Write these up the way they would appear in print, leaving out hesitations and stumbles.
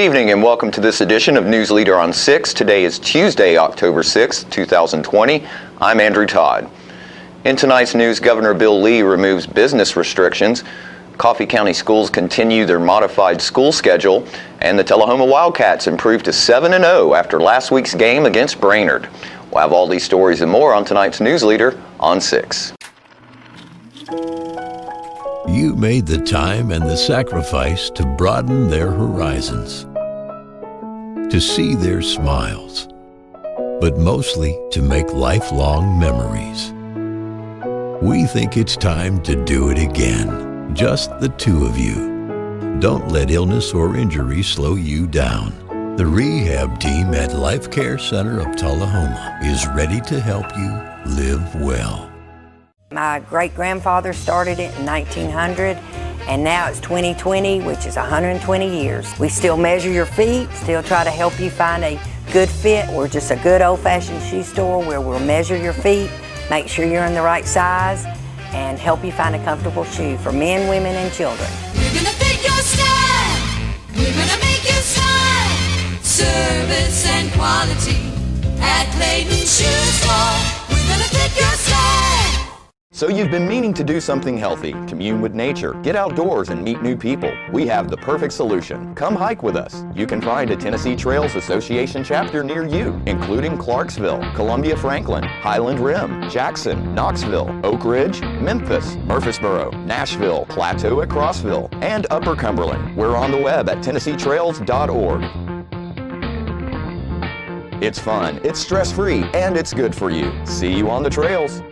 evening and welcome to this edition of News Leader on 6. Today is Tuesday, October 6, 2020. I'm Andrew Todd. In tonight's news, Governor Bill Lee removes business restrictions. Coffee County schools continue their modified school schedule, and the Tullahoma Wildcats improved to 7-0 after last week's game against Brainerd. We'll have all these stories and more on tonight's News Leader on 6. You made the time and the sacrifice to broaden their horizons, to see their smiles, but mostly to make lifelong memories. We think it's time to do it again, just the two of you. Don't let illness or injury slow you down. The rehab team at Life Care Center of Tullahoma is ready to help you live well. My great-grandfather started it in 1900, and now it's 2020, which is 120 years. We still measure your feet, still try to help you find a good fit. We're just a good old-fashioned shoe store where we'll measure your feet, make sure you're in the right size, and help you find a comfortable shoe for men, women, and children. We're gonna fit your style. We're gonna make you smile. Service and quality at Clayton Shoe Store. We're gonna fit your style. So you've been meaning to do something healthy, commune with nature, get outdoors and meet new people. We have the perfect solution. Come hike with us. You can find a Tennessee Trails Association chapter near you, including Clarksville, Columbia Franklin, Highland Rim, Jackson, Knoxville, Oak Ridge, Memphis, Murfreesboro, Nashville, Plateau at Crossville, and Upper Cumberland. We're on the web at TennesseeTrails.org. It's fun, it's stress-free, and it's good for you. See you on the trails.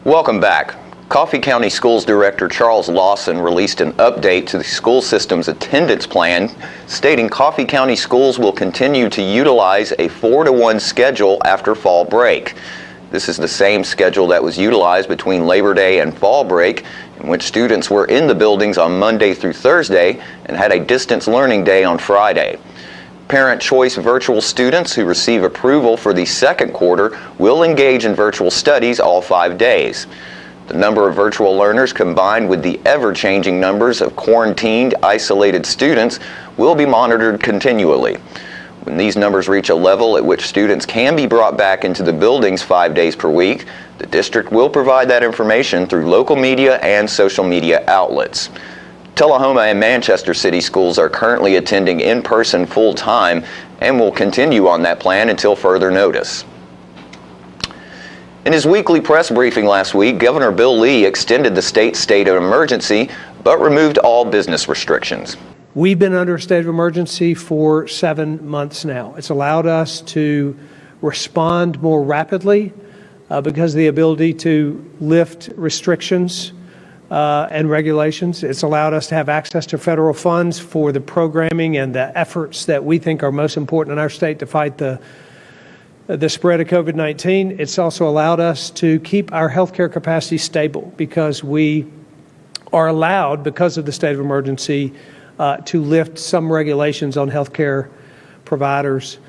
Welcome back. Coffee County Schools Director Charles Lawson released an update to the school system's attendance plan, stating Coffee County schools will continue to utilize a 4-to-1 schedule after fall break. This is the same schedule that was utilized between Labor Day and fall break, in which students were in the buildings on Monday through Thursday and had a distance learning day on Friday. Parent Choice virtual students who receive approval for the second quarter will engage in virtual studies all 5 days. The number of virtual learners combined with the ever-changing numbers of quarantined, isolated students will be monitored continually. When these numbers reach a level at which students can be brought back into the buildings 5 days per week, the district will provide that information through local media and social media outlets. Tullahoma and Manchester City schools are currently attending in person full-time and will continue on that plan until further notice. In his weekly press briefing last week, Governor Bill Lee extended the state's state of emergency but removed all business restrictions. We've been under a state of emergency for 7 months now. It's allowed us to respond more rapidly because of the ability to lift restrictions and regulations. It's allowed us to have access to federal funds for the programming and the efforts that we think are most important in our state to fight the spread of COVID-19. It's also allowed us to keep our healthcare capacity stable because we are allowed, because of the state of emergency, to lift some regulations on healthcare providers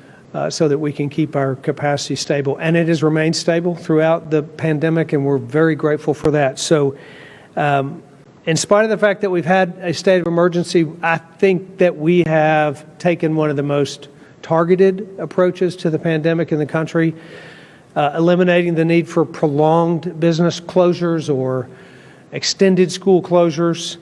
so that we can keep our capacity stable. And it has remained stable throughout the pandemic, and we're very grateful for that. So in spite of the fact that we've had a state of emergency, I think that we have taken one of the most targeted approaches to the pandemic in the country, eliminating the need for prolonged business closures or extended school closures.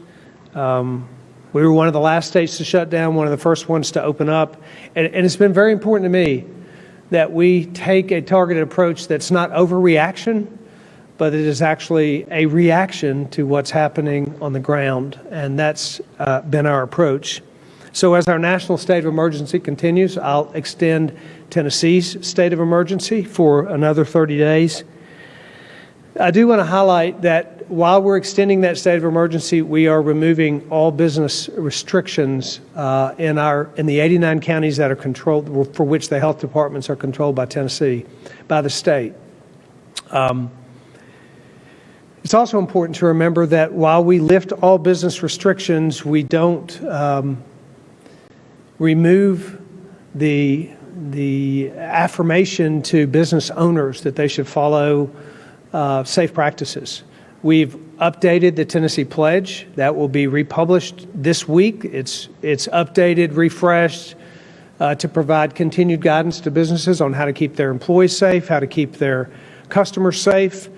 We were one of the last states to shut down, one of the first ones to open up. And it's been very important to me that we take a targeted approach that's not overreaction, but it is actually a reaction to what's happening on the ground, and that's been our approach. So as our national state of emergency continues, I'll extend Tennessee's state of emergency for another 30 days. I do want to highlight that while we're extending that state of emergency, we are removing all business restrictions in the 89 counties that are controlled, for which the health departments are controlled by Tennessee, by the state. It's also important to remember that while we lift all business restrictions, we don't remove the affirmation to business owners that they should follow safe practices. We've updated the Tennessee Pledge. That will be republished this week. It's updated, refreshed, to provide continued guidance to businesses on how to keep their employees safe, how to keep their customers safe.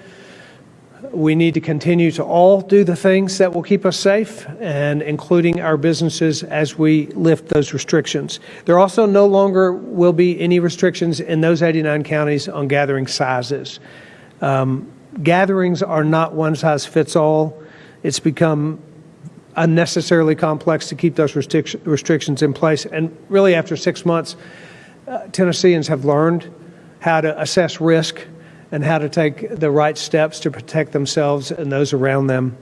We need to continue to all do the things that will keep us safe, and including our businesses as we lift those restrictions. There also no longer will be any restrictions in those 89 counties on gathering sizes. Gatherings are not one size fits all. It's become unnecessarily complex to keep those restrictions in place. And really, after 6 months, Tennesseans have learned how to assess risk and how to take the right steps to protect themselves and those around them.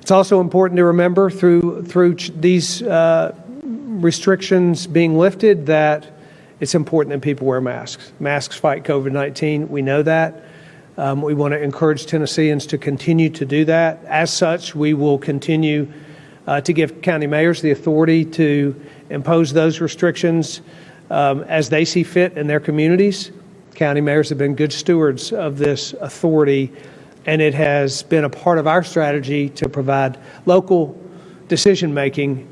It's also important to remember through these restrictions being lifted that it's important that people wear masks. Masks fight COVID-19. We know that. We want to encourage Tennesseans to continue to do that. As such, we will continue to give county mayors the authority to impose those restrictions as they see fit in their communities. County mayors have been good stewards of this authority, and it has been a part of our strategy to provide local decision-making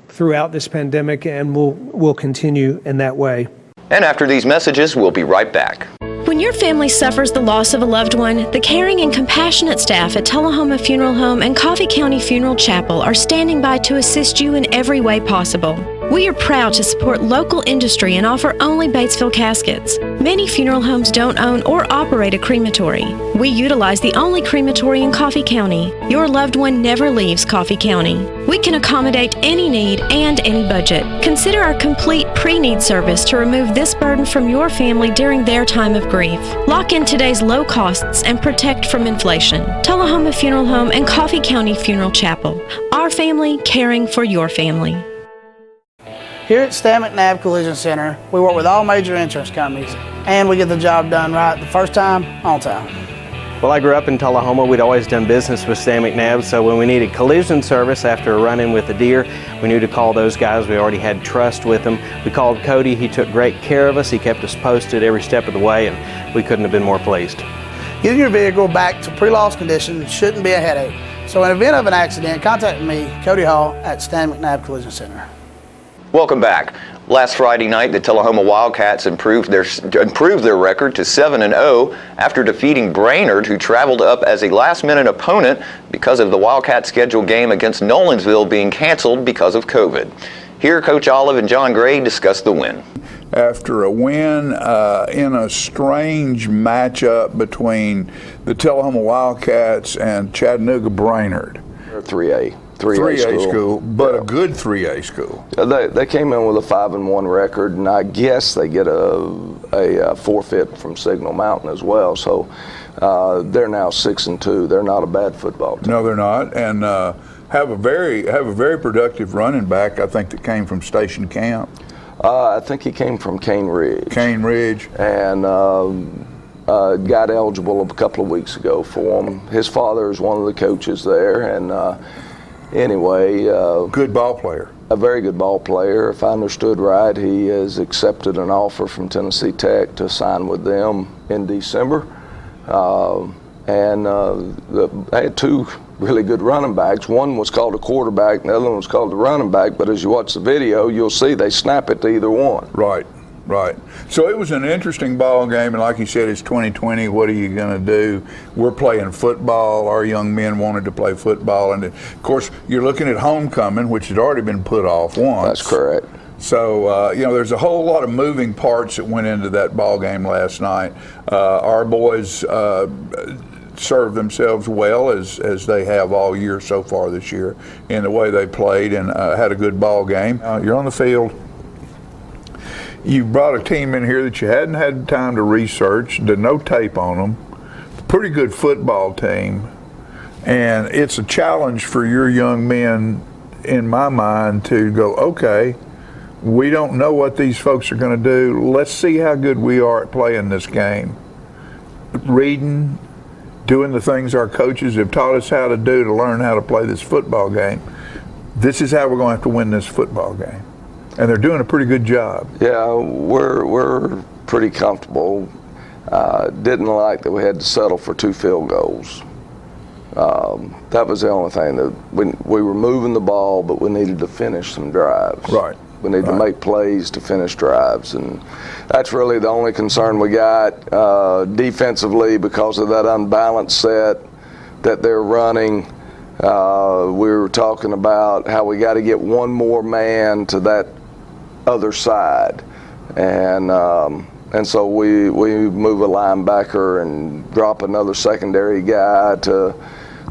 throughout this pandemic, and we'll continue in that way. And after these messages, we'll be right back. When your family suffers the loss of a loved one, the caring and compassionate staff at Tullahoma Funeral Home and Coffee County Funeral Chapel are standing by to assist you in every way possible. We are proud to support local industry and offer only Batesville caskets. Many funeral homes don't own or operate a crematory. We utilize the only crematory in Coffee County. Your loved one never leaves Coffee County. We can accommodate any need and any budget. Consider our complete pre-need service to remove this burden from your family during their time of grief. Lock in today's low costs and protect from inflation. Tullahoma Funeral Home and Coffee County Funeral Chapel. Our family caring for your family. Here at Stan McNabb Collision Center, we work with all major insurance companies, and we get the job done right the first time, on time. Well, I grew up in Tullahoma. We'd always done business with Stan McNabb, so when we needed collision service after a run-in with a deer, we knew to call those guys. We already had trust with them. We called Cody. He took great care of us. He kept us posted every step of the way, and we couldn't have been more pleased. Getting your vehicle back to pre-loss condition shouldn't be a headache. So in event of an accident, contact me, Cody Hall, at Stan McNabb Collision Center. Welcome back. Last Friday night, the Tullahoma Wildcats improved their record to 7-0 after defeating Brainerd, who traveled up as a last-minute opponent because of the Wildcats' scheduled game against Nolensville being canceled because of COVID. Here, Coach Olive and John Gray discuss the win. After a win in a strange matchup between the Tullahoma Wildcats and Chattanooga Brainerd. 3A. 3A school, but a good 3A school. They came in with a 5-1 record, and I guess they get a forfeit from Signal Mountain as well. So they're now 6-2. They're not a bad football team. No, they're not, and have a very productive running back. I think that came from Station Camp. I think he came from Cane Ridge. Cane Ridge, and got eligible a couple of weeks ago for him. His father is one of the coaches there, and. Anyway, good ball player. A very good ball player. If I understood right, he has accepted an offer from Tennessee Tech to sign with them in December. They had two really good running backs. One was called a quarterback, and the other one was called a running back. But as you watch the video, you'll see they snap it to either one. Right. Right. So it was an interesting ball game, and like you said, it's 2020. What are you going to do? We're playing football. Our young men wanted to play football, and of course, you're looking at homecoming, which had already been put off once. That's correct. So there's a whole lot of moving parts that went into that ball game last night. Our boys served themselves well as they have all year so far this year in the way they played, and had a good ball game. You're on the field. You brought a team in here that you hadn't had time to research, did no tape on them. Pretty good football team. And it's a challenge for your young men, in my mind, to go, okay, we don't know what these folks are going to do. Let's see how good we are at playing this game. Reading, doing the things our coaches have taught us how to do to learn how to play this football game. This is how we're going to have to win this football game. And they're doing a pretty good job. Yeah, we're pretty comfortable. Didn't like that we had to settle for 2 field goals. That was the only thing, that we were moving the ball, but we needed to finish some drives. Right. We need to make plays to finish drives, and that's really the only concern we got defensively, because of that unbalanced set that they're running. We were talking about how we got to get one more man to that other side, and so we move a linebacker and drop another secondary guy to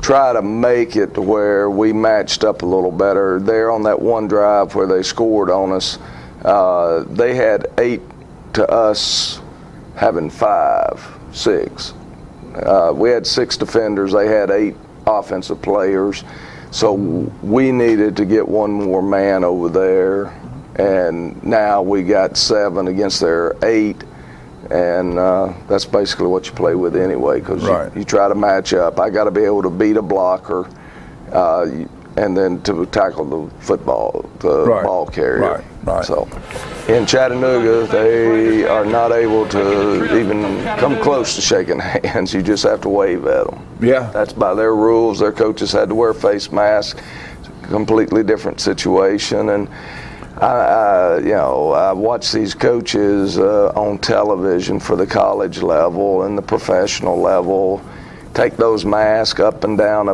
try to make it to where we matched up a little better. There on that one drive where they scored on us, they had 8 to us having 5, 6. We had 6 defenders, they had 8 offensive players, so we needed to get one more man over there, and now we got 7 against their 8. And that's basically what you play with anyway, because you try to match up. I got to be able to beat a blocker, and then to tackle the ball carrier. So in Chattanooga, they are not able to even come close to shaking hands. You just have to wave at them. Yeah. That's by their rules. Their coaches had to wear face masks. It's a completely different situation. And I watch these coaches on television for the college level and the professional level take those masks up and down,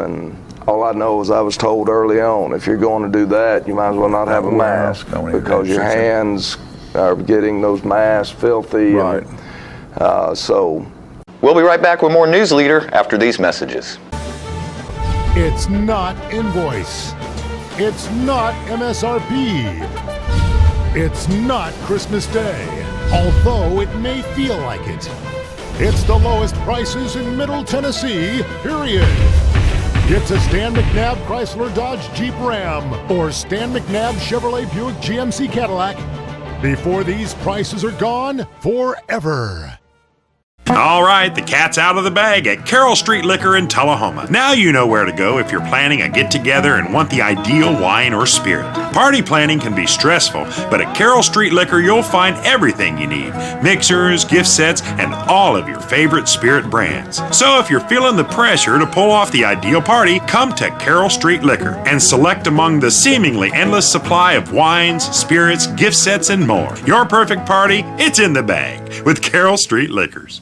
and all I know is I was told early on, if you're going to do that, you might as well not have a mask, because your hands are getting those masks filthy. Right. So We'll be right back with more News Leader after these messages. It's not invoice. It's not MSRP. It's not Christmas Day, although it may feel like it. It's the lowest prices in Middle Tennessee, period. It's a Stan McNabb Chrysler Dodge Jeep Ram or Stan McNabb Chevrolet Buick GMC Cadillac before these prices are gone forever. All right, the cat's out of the bag at Carroll Street Liquor in Tullahoma. Now you know where to go if you're planning a get-together and want the ideal wine or spirit. Party planning can be stressful, but at Carroll Street Liquor you'll find everything you need. Mixers, gift sets, and all of your favorite spirit brands. So if you're feeling the pressure to pull off the ideal party, come to Carroll Street Liquor and select among the seemingly endless supply of wines, spirits, gift sets, and more. Your perfect party, it's in the bag with Carroll Street Liquors.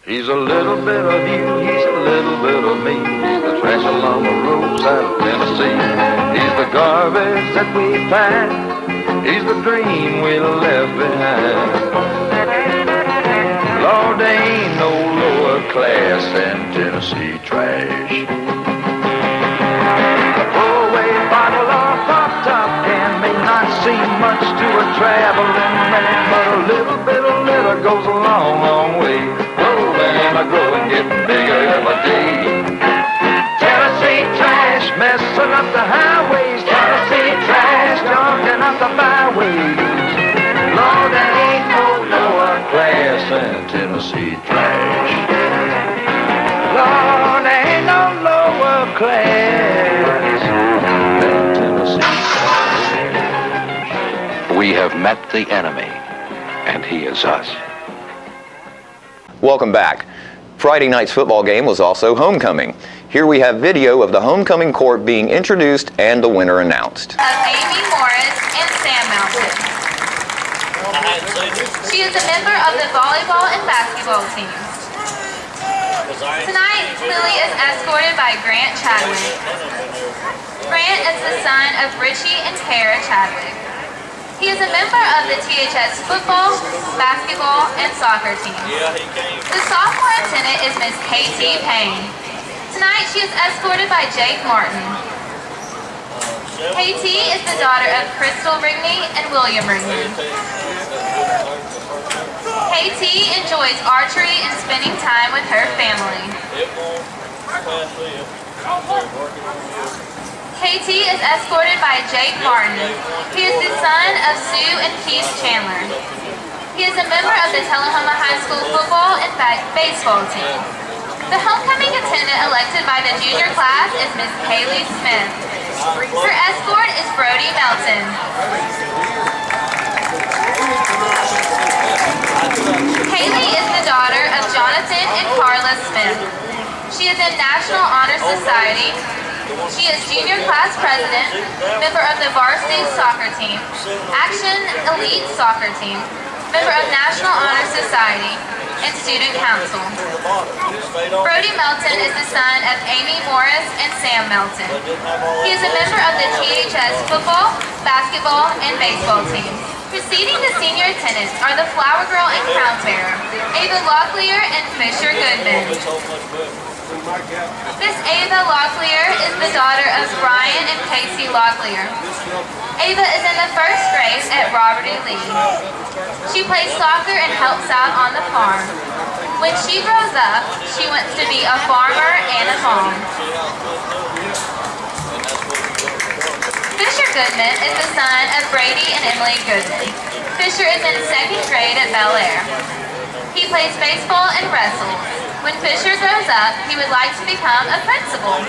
He's a little bit of you, he's a little bit of me. He's the trash along the roadside of Tennessee. He's the garbage that we pack. He's the dream we left behind. Lord, there ain't no lower class than Tennessee trash. A throwaway bottle or pop top can may not seem much to a traveling man, but a little bit of litter goes a long, long way. And I grow and get bigger every day. Tennessee trash messing up the highways. Tennessee trash jumping up the byways. Lord, there ain't no lower class than Tennessee trash. Lord, there ain't no lower class than Tennessee trash. We have met the enemy, and he is us. Welcome back. Friday night's football game was also homecoming. Here we have video of the homecoming court being introduced and the winner announced. Amy Morris and Sam Mountain. She is a member of the volleyball and basketball teams. Tonight, Lily is escorted by Grant Chadwick. Grant is the son of Richie and Tara Chadwick. He is a member of the THS football, basketball, and soccer teams. The sophomore attendant is Miss K.T. Payne. Tonight she is escorted by Jake Martin. K.T. is the daughter of Crystal Rigney and William Rigney. K.T. enjoys archery and spending time with her family. KT is escorted by Jake Martin. He is the son of Sue and Keith Chandler. He is a member of the Tullahoma High School football and baseball team. The homecoming attendant elected by the junior class is Miss Kaylee Smith. Her escort is Brody Melton. Kaylee the National Honor Society. She is junior class president, member of the varsity soccer team, Action Elite soccer team, member of National Honor Society, and student council. Brody Melton is the son of Amy Morris and Sam Melton. He is a member of the THS football, basketball, and baseball teams. Preceding the senior attendants are the flower girl and crown bearer, Ava Locklear and Fisher Goodman. Miss Ava Locklear is the daughter of Brian and Casey Locklear. Ava is in the first grade at Robert E. Lee. She plays soccer and helps out on the farm. When she grows up, she wants to be a farmer and a mom. Fisher Goodman is the son of Brady and Emily Goodman. Fisher is in second grade at Bel Air. He plays baseball and wrestles. When Fisher grows up, he would like to become a principal.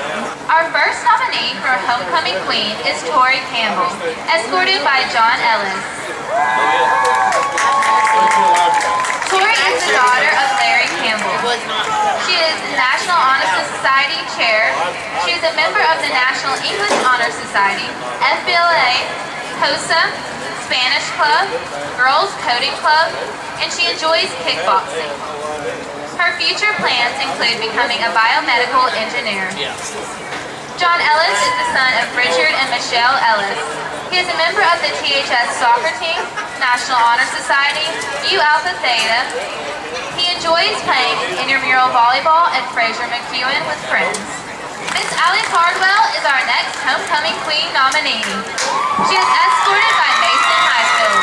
Our first nominee for Homecoming Queen is Tori Campbell, escorted by John Ellis. Tori is the daughter of Larry Campbell. She is the National Honor Society Chair. She is a member of the National English Honor Society, FBLA, HOSA, Spanish Club, Girls Coding Club, and she enjoys kickboxing. Her future plans include becoming a biomedical engineer. John Ellis is the son of Richard and Michelle Ellis. He is a member of the THS soccer team, National Honor Society, U Alpha Theta. He enjoys playing intramural volleyball at Fraser McEwen with friends. Miss Allie Cardwell is our next Homecoming Queen nominee. She is escorted by Mason Highfield.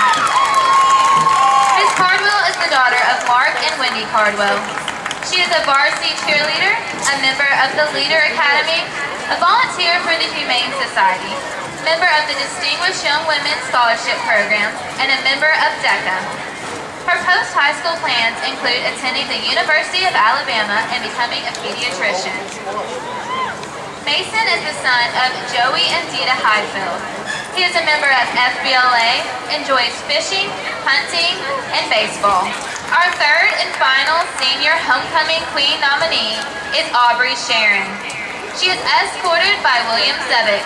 Miss Cardwell is the daughter of Mark and Wendy Cardwell. She is a varsity cheerleader, a member of the Leader Academy, a volunteer for the Humane Society, member of the Distinguished Young Women's Scholarship Program, and a member of DECA. Her post-high school plans include attending the University of Alabama and becoming a pediatrician. Mason is the son of Joey and Dita Highfield. He is a member of FBLA, enjoys fishing, hunting, and baseball. Our third and final senior Homecoming Queen nominee is Aubrey Sharon. She is escorted by William Zevick.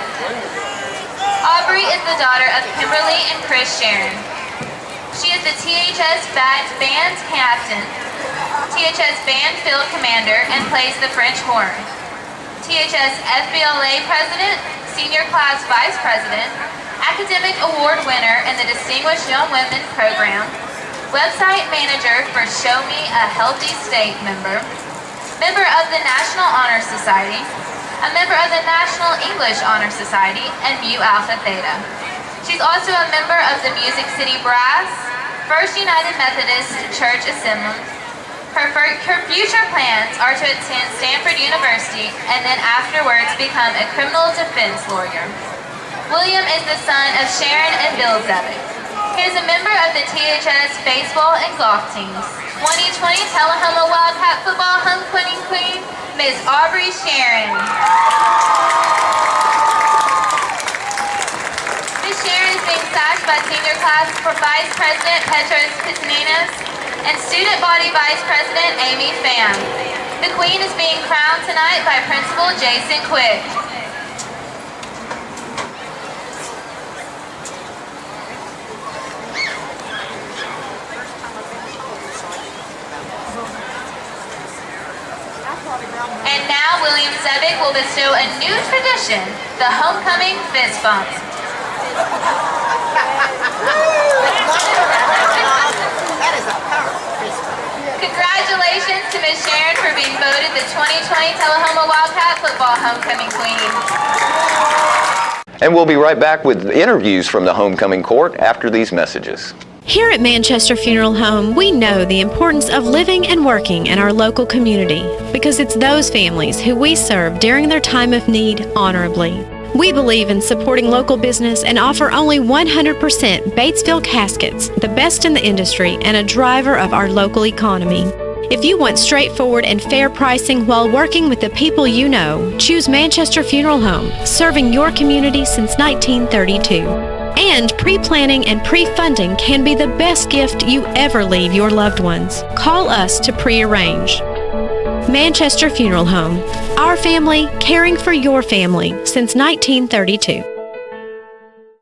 Aubrey is the daughter of Kimberly and Chris Sharon. She is the THS band captain, THS band field commander, and plays the French horn. THS FBLA president, senior class vice president, academic award winner in the Distinguished Young Women program, website manager for Show Me a Healthy State member, member of the National Honor Society, a member of the National English Honor Society, and Mu Alpha Theta. She's also a member of the Music City Brass, First United Methodist Church Assembly. Her future plans are to attend Stanford University and then afterwards become a criminal defense lawyer. William is the son of Sharon and Bill Zevick. He is a member of the THS baseball and golf teams. 2020 Tullahoma Wildcat Football Homecoming Queen, Ms. Aubrey Sharon. Ms. Sharon is being sashed by Senior Class Vice President Petros Pitaninas and Student Body Vice President Amy Pham. The Queen is being crowned tonight by Principal Jason Quick. And now William Zevick will bestow a new tradition, the Homecoming Fist Bump. Congratulations to Ms. Sharon for being voted the 2020 Tullahoma Wildcat Football Homecoming Queen. And we'll be right back with interviews from the Homecoming Court after these messages. Here at Manchester Funeral Home, we know the importance of living and working in our local community because it's those families who we serve during their time of need honorably. We believe in supporting local business and offer only 100% Batesville caskets, the best in the industry and a driver of our local economy. If you want straightforward and fair pricing while working with the people you know, choose Manchester Funeral Home, serving your community since 1932. And pre-planning and pre-funding can be the best gift you ever leave your loved ones. Call us to pre-arrange. Manchester Funeral Home. Our family caring for your family since 1932.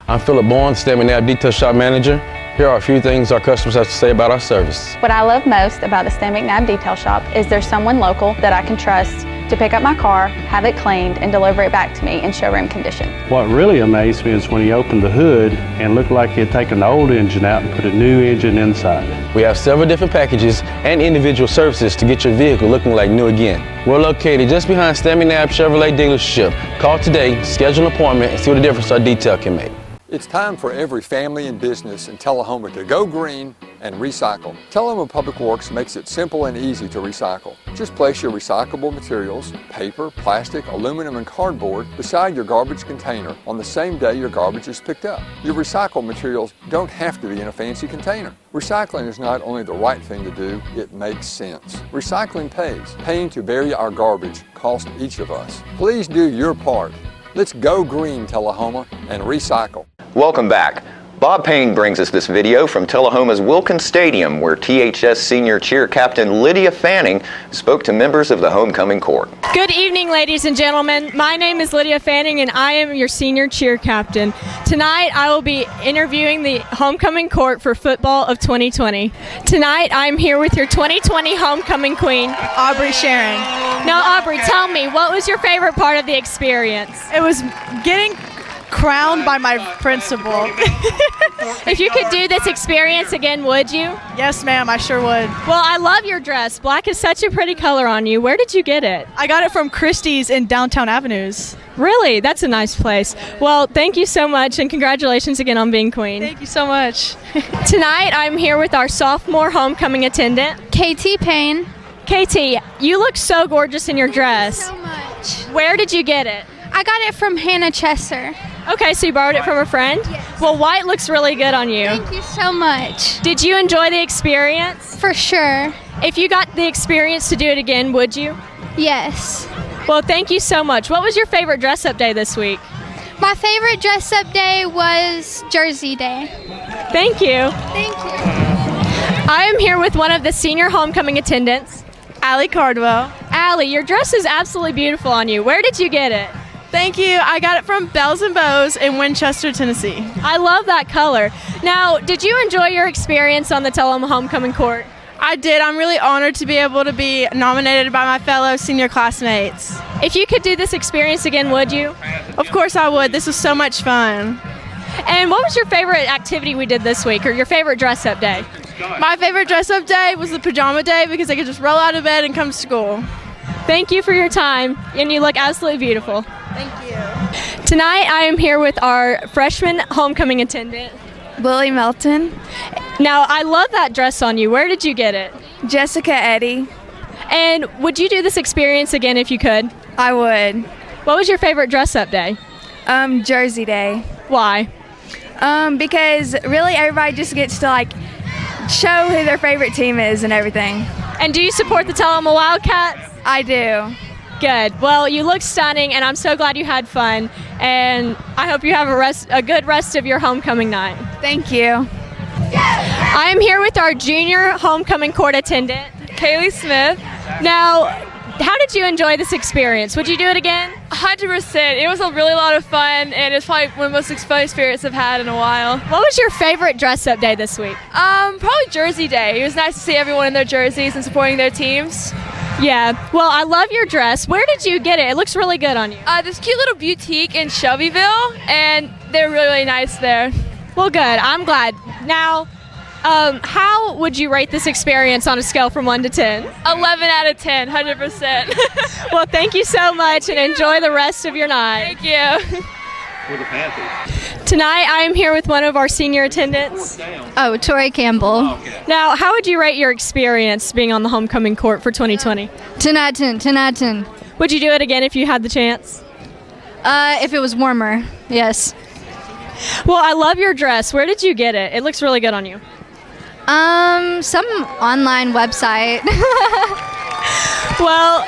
I'm Philip Bourne, Stanley McNabb Detail Shop Manager. Here are a few things our customers have to say about our service. What I love most about the Stanley McNabb Detail Shop is there's someone local that I can trust to pick up my car, have it cleaned, and deliver it back to me in showroom condition. What really amazed me is when he opened the hood and looked like he had taken the old engine out and put a new engine inside. We have several different packages and individual services to get your vehicle looking like new again. We're located just behind Stanley McNabb Chevrolet dealership. Call today, schedule an appointment, and see what the difference our detail can make. It's time for every family and business in Tullahoma to go green and recycle. Tullahoma Public Works makes it simple and easy to recycle. Just place your recyclable materials, paper, plastic, aluminum, and cardboard beside your garbage container on the same day your garbage is picked up. Your recycled materials don't have to be in a fancy container. Recycling is not only the right thing to do, it makes sense. Recycling pays. Paying to bury our garbage costs each of us. Please do your part. Let's go green, Tullahoma, and recycle. Welcome back. Bob Payne brings us this video from Tullahoma's Wilkins Stadium, where THS senior cheer captain Lydia Fanning spoke to members of the homecoming court. Good evening, ladies and gentlemen. My name is Lydia Fanning, and I am your senior cheer captain. Tonight, I will be interviewing the homecoming court for football of 2020. Tonight, I'm here with your 2020 homecoming queen, Aubrey Sharon. Now, Aubrey, tell me, what was your favorite part of the experience? It was getting crowned by my principal. If you could do this experience again, would you? Yes, ma'am, I sure would. Well, I love your dress. Black is such a pretty color on you. Where did you get it? I got it from Christie's in Downtown Avenues. Really? That's a nice place. Well, thank you so much, and congratulations again on being queen. Thank you so much. Tonight, I'm here with our sophomore homecoming attendant, KT Payne. KT, you look so gorgeous in your dress. Thank you so much. Where did you get it? I got it from Hannah Chesser. Okay, so you borrowed it from a friend? Yes. Well, white looks really good on you. Thank you so much. Did you enjoy the experience? For sure. If you got the experience to do it again, would you? Yes. Well, thank you so much. What was your favorite dress-up day this week? My favorite dress-up day was Jersey Day. Thank you. Thank you. I am here with one of the senior homecoming attendants, Allie Cardwell. Allie, your dress is absolutely beautiful on you. Where did you get it? Thank you. I got it from Bells and Bows in Winchester, Tennessee. I love that color. Now, did you enjoy your experience on the Tullahoma homecoming court? I did. I'm really honored to be able to be nominated by my fellow senior classmates. If you could do this experience again, would you? Of course I would. This was so much fun. And what was your favorite activity we did this week, or your favorite dress-up day? My favorite dress-up day was the pajama day because I could just roll out of bed and come to school. Thank you for your time, and you look absolutely beautiful. Thank you. Tonight I am here with our freshman homecoming attendant, Lily Melton. Now, I love that dress on you. Where did you get it? Jessica Eddy. And would you do this experience again if you could? I would. What was your favorite dress-up day? Jersey Day. Why? Because really everybody just gets to like show who their favorite team is and everything. And do you support the Tullahoma Wildcats? I do. Good. Well, you look stunning, and I'm so glad you had fun. And I hope you have a good rest of your homecoming night. Thank you. I am here with our junior homecoming court attendant, Kaylee Smith. Now, how did you enjoy this experience? Would you do it again? 100%. It was a really lot of fun, and it's probably one of the most fun experiences I've had in a while. What was your favorite dress-up day this week? Probably Jersey Day. It was nice to see everyone in their jerseys and supporting their teams. Yeah. Well, I love your dress. Where did you get it? It looks really good on you. This cute little boutique in Shelbyville, and they're really, really nice there. Well, good. I'm glad. Now, how would you rate this experience on a scale from 1 to 10? 11 out of 10, 100%. Well, thank you so much, and enjoy the rest of your night. Thank you. For the Panthers. Tonight, I am here with one of our senior attendants. Oh, Tori Campbell. Now, how would you rate your experience being on the homecoming court for 2020? 10 out of 10, 10 out of 10. Would you do it again if you had the chance? If it was warmer, yes. Well, I love your dress. Where did you get it? It looks really good on you. Some online website. Well,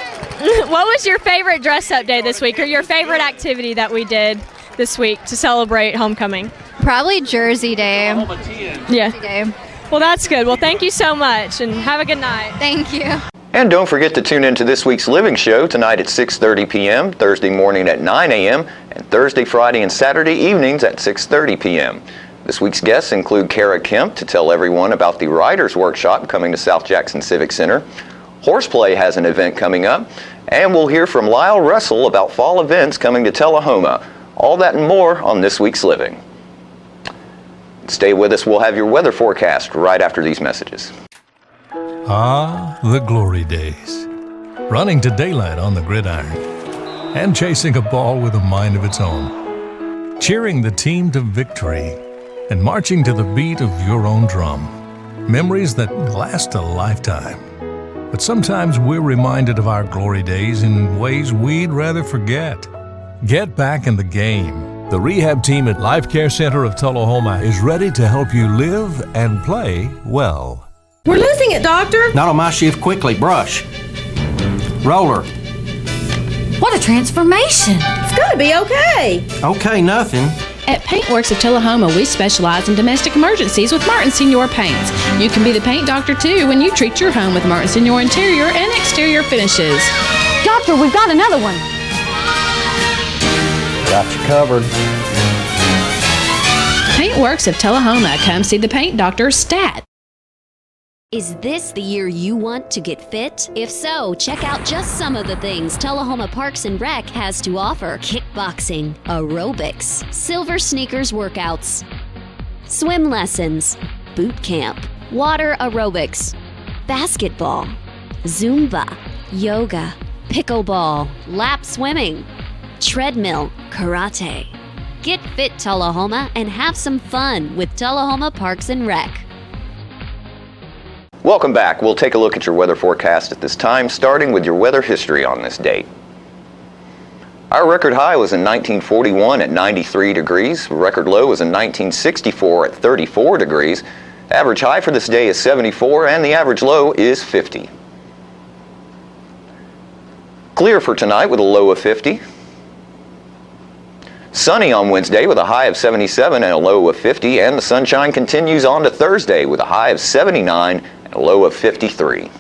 what was your favorite dress-up day this week, or your favorite activity that we did this week to celebrate homecoming? Probably Jersey Day. Yeah. Jersey Day. Well, that's good. Well, thank you so much, and have a good night. Thank you. And don't forget to tune in to this week's Living Show tonight at 6:30 p.m., Thursday morning at 9 a.m., and Thursday, Friday, and Saturday evenings at 6:30 p.m. This week's guests include Kara Kemp to tell everyone about the Writers' Workshop coming to South Jackson Civic Center. Horseplay has an event coming up, and we'll hear from Lyle Russell about fall events coming to Tullahoma. All that and more on this week's Living. Stay with us. We'll have your weather forecast right after these messages. Ah, the glory days. Running to daylight on the gridiron and chasing a ball with a mind of its own. Cheering the team to victory and marching to the beat of your own drum. Memories that last a lifetime. But sometimes we're reminded of our glory days in ways we'd rather forget. Get back in the game. The rehab team at Life Care Center of Tullahoma is ready to help you live and play well. We're losing it, Doctor. Not on my shift. Quickly, brush. Roller. What a transformation. It's gonna be okay. Okay, nothing. At Paintworks of Tullahoma, we specialize in domestic emergencies with Martin Senior Paints. You can be the paint doctor too when you treat your home with Martin Senior interior and exterior finishes. Doctor, we've got another one. Got you covered. Paintworks of Tullahoma. Come see the paint doctor, Stat. Is this the year you want to get fit? If so, check out just some of the things Tullahoma Parks and Rec has to offer. Kickboxing, aerobics, silver sneakers workouts, swim lessons, boot camp, water aerobics, basketball, Zumba, yoga, pickleball, lap swimming, treadmill, karate. Get fit, Tullahoma, and have some fun with Tullahoma Parks and Rec. Welcome back. We'll take a look at your weather forecast at this time, starting with your weather history on this date. Our record high was in 1941 at 93 degrees. Record low was in 1964 at 34 degrees. Average high for this day is 74 and the average low is 50. Clear for tonight with a low of 50. Sunny on Wednesday with a high of 77 and a low of 50, and the sunshine continues on to Thursday with a high of 79 and a low of 53.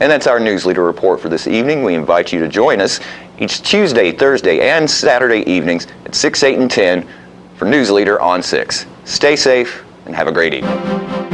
And that's our News Leader Report for this evening. We invite you to join us each Tuesday, Thursday, and Saturday evenings at 6, 8, and 10 for News Leader on 6. Stay safe and have a great evening.